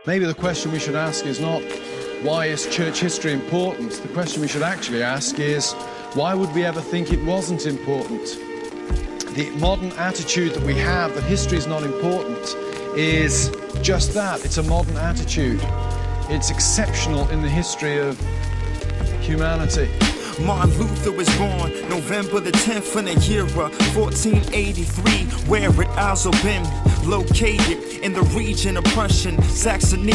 Maybe the question we should ask is not, why is church history important? The question we should actually ask is, why would we ever think it wasn't important? The modern attitude that we have, that history is not important, is just that. It's a modern attitude. It's exceptional in the history of humanity. Martin Luther was born November the 10th in the year of 1483, where it also been located in the region of Prussian Saxony,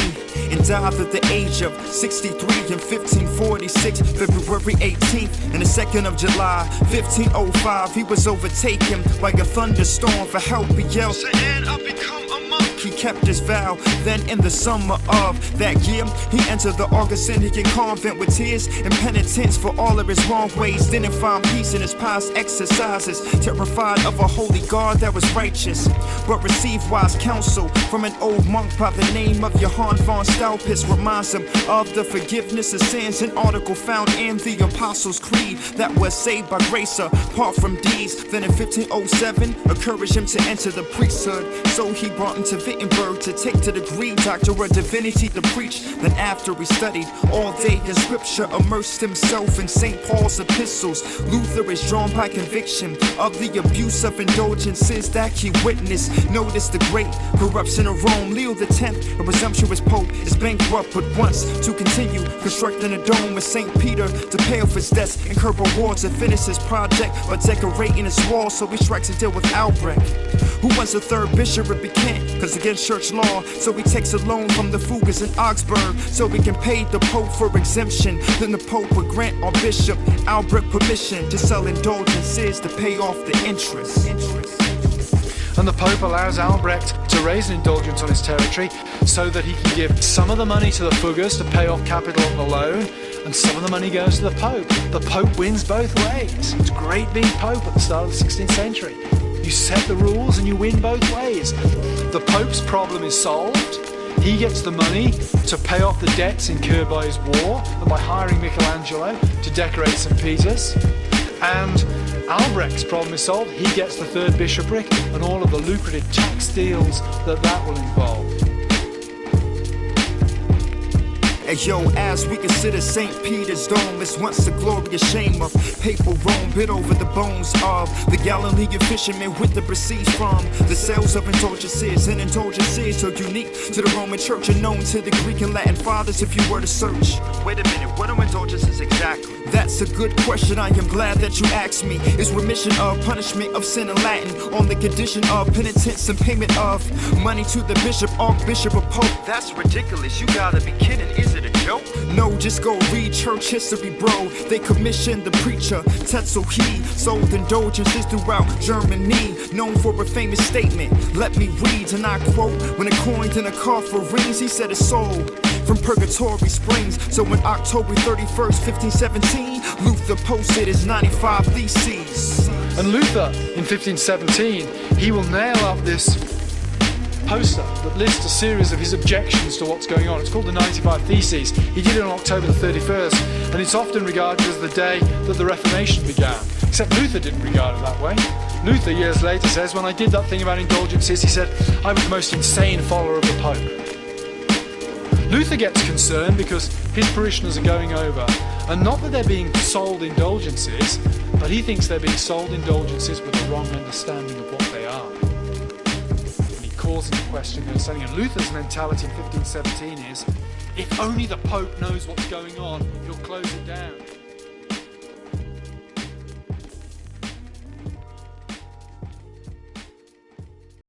and died at the age of 63 in 1546, February 18th, and the 2nd of July, 1505, he was overtaken by a thunderstorm. For help he yelled, "And I'll become a monk." He kept his vow. Then in the summer of that year, he entered the Augustinian convent with tears and penitence for all of his wrong ways. Didn't find peace in his past exercises, terrified of a holy God that was righteous, but received wise counsel from an old monk by the name of Johann von Staupitz. Reminds him of the forgiveness of sins, an article found in the Apostles' Creed that was saved by grace apart from deeds. Then in 1507, encouraged him to enter the priesthood, so he brought him to Wittenberg to take the degree, Doctor of Divinity, to preach. Then after he studied all day in scripture, immersed himself in St. Paul's epistles, Luther is drawn by conviction of the abuse of indulgences that he witnessed. Notice the great corruption of Rome. Leo X, a presumptuous pope, is bankrupt but wants to continue constructing a dome with St. Peter to pay off his debts, incur rewards to finish his project by decorating his walls. So he strikes a deal with Albrecht, who wants the third bishopric be can't, cause against church law. So he takes a loan from the Fuggers in Augsburg, so he can pay the Pope for exemption. Then the Pope would grant our Bishop Albrecht permission to sell indulgences to pay off the interest. And the Pope allows Albrecht to raise an indulgence on his territory so that he can give some of the money to the Fuggers to pay off capital on the loan, and some of the money goes to the Pope. The Pope wins both ways. It's great being Pope at the start of the 16th century. You set the rules and you win both ways. The Pope's problem is solved. He gets the money to pay off the debts incurred by his war and by hiring Michelangelo to decorate St. Peter's. And Albrecht's problem is solved. He gets the third bishopric and all of the lucrative tax deals that will involve. Hey yo, as we consider St. Peter's Dome, it's once the glorious shame of papal Rome, bit over the bones of the Galilean fishermen with the proceeds from the sales of indulgences. And indulgences so unique to the Roman Church and known to the Greek and Latin fathers if you were to search. Wait a minute, what are indulgences exactly? That's a good question, I am glad that you asked me. It's remission of punishment of sin in Latin, on the condition of penitence and payment of money to the bishop, archbishop, or pope. That's ridiculous, you gotta be kidding, is it a joke? No, just go read church history, bro. They commissioned the preacher Tetzel. He sold indulgences throughout Germany, known for a famous statement. Let me read, and I quote, when a coin in a coffer rings, he said it's sold from Purgatory Springs. So on October 31st, 1517, Luther posted his 95 Theses. And Luther, in 1517, he will nail up this poster that lists a series of his objections to what's going on. It's called the 95 Theses. He did it on October the 31st, and it's often regarded as the day that the Reformation began. Except Luther didn't regard it that way. Luther, years later, says, when I did that thing about indulgences, he said, I was the most insane follower of the Pope. Luther gets concerned because his parishioners are going over, and not that they're being sold indulgences, but he thinks they're being sold indulgences with a wrong understanding of what they are. And he calls into question their understanding. And Luther's mentality in 1517 is, if only the Pope knows what's going on, he'll close it down.